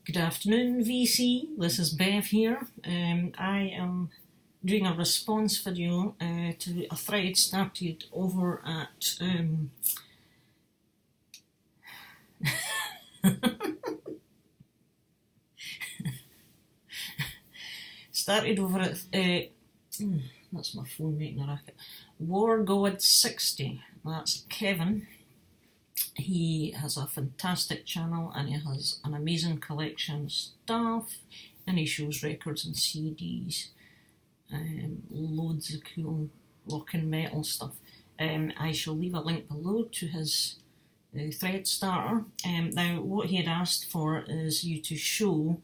Good afternoon, VC. This is Bev here. I am doing a response video to a thread started over at that's my phone making a racket. WarGod60. That's Kevin. He has a fantastic channel and he has an amazing collection of stuff, and he shows records and CDs, loads of cool rock and metal stuff. I shall leave a link below to his thread starter. Now what he had asked for is you to show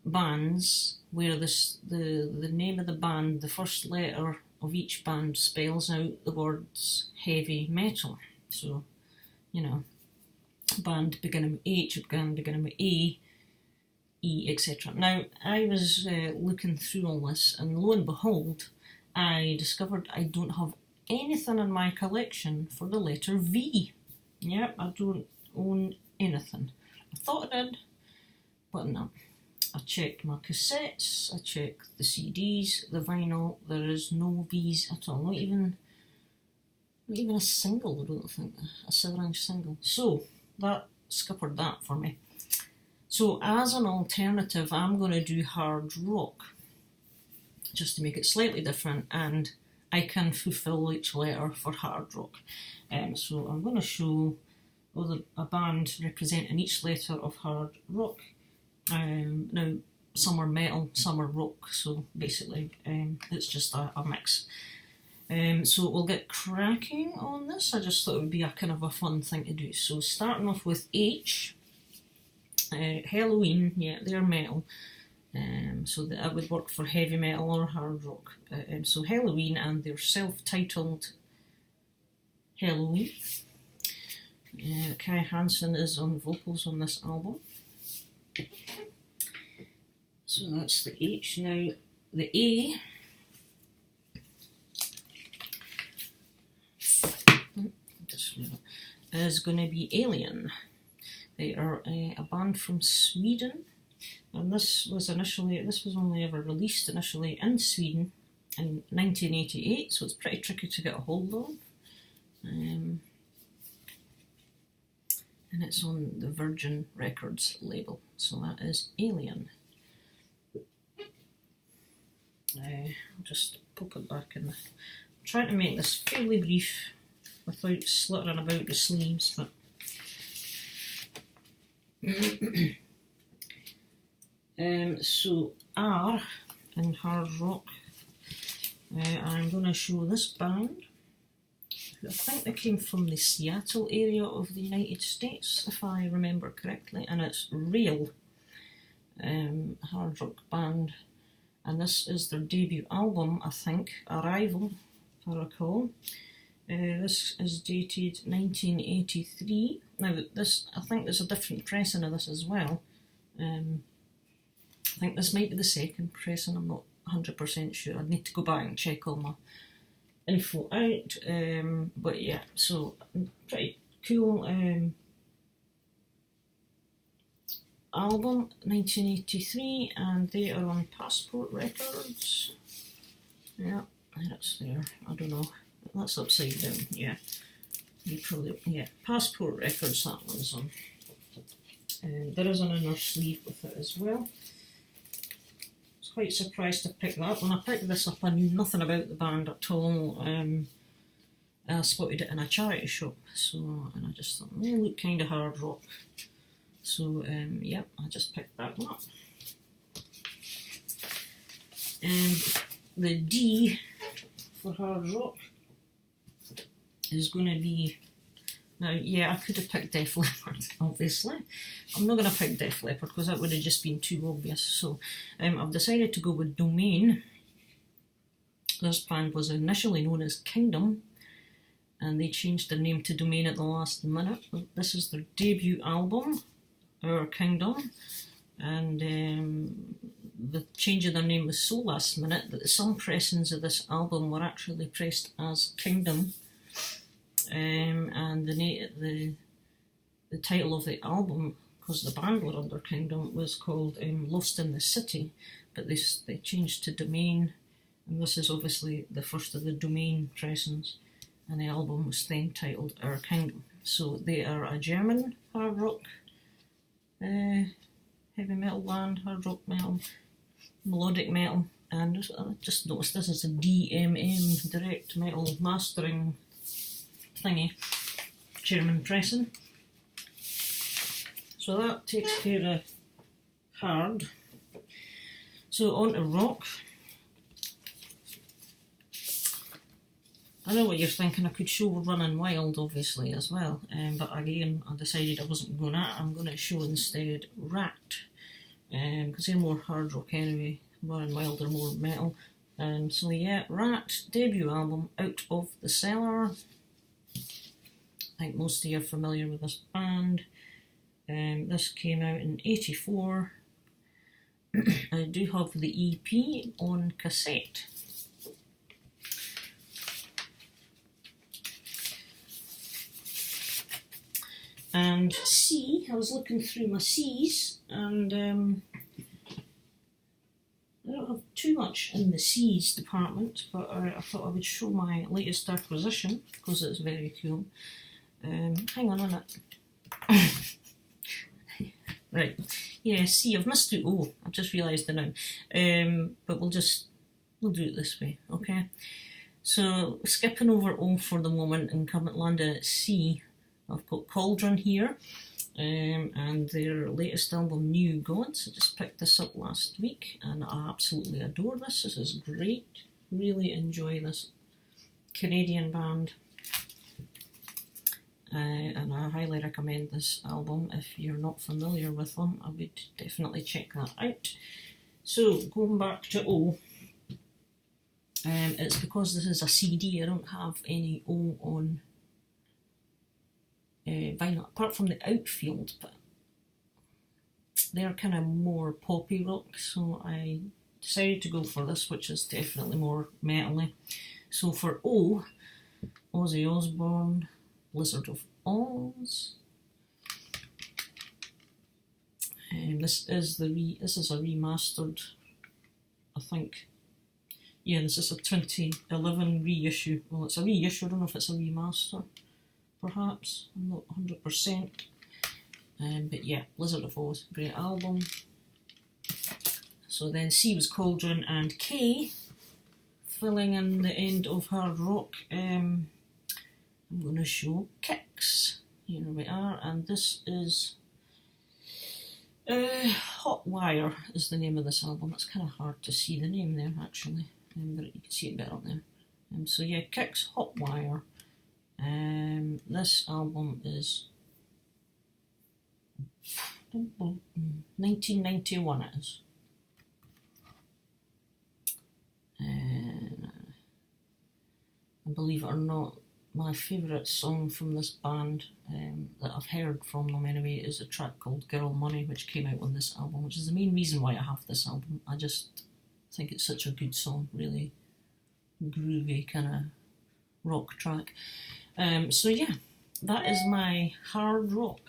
bands where the name of the band, the first letter of each band spells out the words heavy metal. So, you know, band beginning with H, band beginning with A, E, etc. Now, I was looking through all this, and lo and behold, I discovered I don't have anything in my collection for the letter V. Yep, I don't own anything. I thought I did, but no. I checked my cassettes, I checked the CDs, the vinyl, there is no V's at all, not even a single, I don't think, a 7-inch single. So that scuppered that for me. So as an alternative, I'm going to do hard rock, just to make it slightly different, and I can fulfill each letter for hard rock. So I'm going to show a band representing each letter of hard rock. Now, some are metal, some are rock, so basically it's just a mix. So we'll get cracking on this. I just thought it would be a kind of a fun thing to do. So starting off with H, Halloween, yeah, they're metal. So that would work for heavy metal or hard rock. So Halloween and their self-titled Halloween. Kai Hansen is on vocals on this album. So that's the H. Now the A is going to be Alien. They are a band from Sweden, and this was only ever released initially in Sweden in 1988, so it's pretty tricky to get a hold of. And it's on the Virgin Records label, so that is Alien. I'll just pop it back in. I'm trying to make this fairly brief without slittering about the sleeves, but so R in hard rock, I'm going to show this band. I think they came from the Seattle area of the United States, if I remember correctly, and it's Real, hard rock band, and this is their debut album, I think, Arrival, if I recall. This is dated 1983. Now this, I think there's a different pressing of this as well. I think this might be the second pressing, I'm not 100% sure. I'd need to go back and check all my info out, but yeah, so pretty cool album, 1983, and they are on Passport Records. Yeah, that's there, I don't know, that's upside down, yeah, you probably, yeah, Passport Records, that one's on. There is an inner sleeve with it as well. Quite surprised to pick that. When I picked this up, I knew nothing about the band at all. I spotted it in a charity shop, so, and I just thought, they look kind of hard rock. So, yeah, I just picked that one up. And the D for hard rock is going to be, now, yeah, I could have picked Def Leppard, obviously. I'm not going to pick Def Leppard because that would have just been too obvious. So I've decided to go with Domain. This band was initially known as Kingdom, and they changed their name to Domain at the last minute. This is their debut album, Our Kingdom, and the change of their name was so last minute that some pressings of this album were actually pressed as Kingdom. And the title of the album because the band were under Kingdom, was called Lost in the City, but they changed to Domain, and this is obviously the first of the Domain pressings, and the album was then titled Our Kingdom. So they are a German hard rock, heavy metal band, hard rock metal, melodic metal, and I just noticed this is a DMM, direct metal mastering thingy, German pressing. So that takes care of H.A.R.D. So on to R.O.C.K. I know what you're thinking, I could show Running Wild obviously as well, but again I decided I wasn't going to. I'm going to show instead Rat, because they're more hard rock anyway. Running Wild are more metal. So yeah, Rat, debut album, Out of the Cellar. I think most of you are familiar with this band. This came out in '84. I do have the EP on cassette. And C, I was looking through my C's, and I don't have too much in the C's department, but I thought I would show my latest acquisition because it's very cool. Hang on a minute. Right, yeah, C, I've missed out O, I've just realised it now. But we'll do it this way, okay? So, skipping over O for the moment and landing at C, I've got Cauldron here, and their latest album, New Gods. I just picked this up last week, and I absolutely adore this. This is great. Really enjoy this Canadian band. And I highly recommend this album. If you're not familiar with them, I would definitely check that out. So, going back to O, it's because this is a CD, I don't have any O on vinyl, apart from the Outfield, but they're kind of more poppy rock, so I decided to go for this, which is definitely more metal-y. So for O, Ozzy Osbourne, Blizzard of Oz. This is a remastered, I think. Yeah, this is a 2011 reissue. Well, it's a reissue, I don't know if it's a remaster, perhaps. I'm not 100%. But yeah, Blizzard of Oz, great album. So then C was Cauldron, and K, filling in the end of hard rock, I'm going to show Kicks. Here we are, and this is Hot Wire is the name of this album. It's kind of hard to see the name there actually, but you can see it better there. So yeah, Kicks, Hot Wire. This album is 1991 it is. And believe it or not, my favourite song from this band that I've heard from them anyway is a track called Girl Money, which came out on this album, which is the main reason why I have this album. I just think it's such a good song, really groovy kind of rock track. So yeah, that is my hard rock,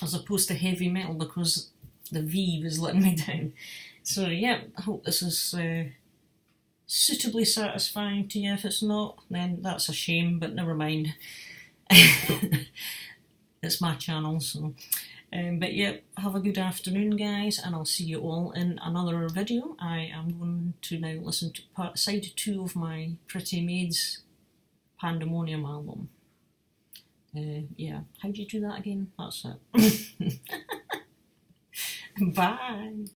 as opposed to heavy metal, because the V was letting me down. So yeah, I hope this is suitably satisfying to you. If it's not, then that's a shame, but never mind. It's my channel, so. But yeah, have a good afternoon guys, and I'll see you all in another video. I am going to now listen to side 2 of my Pretty Maids Pandemonium album. Yeah, how do you do that again? That's it. Bye!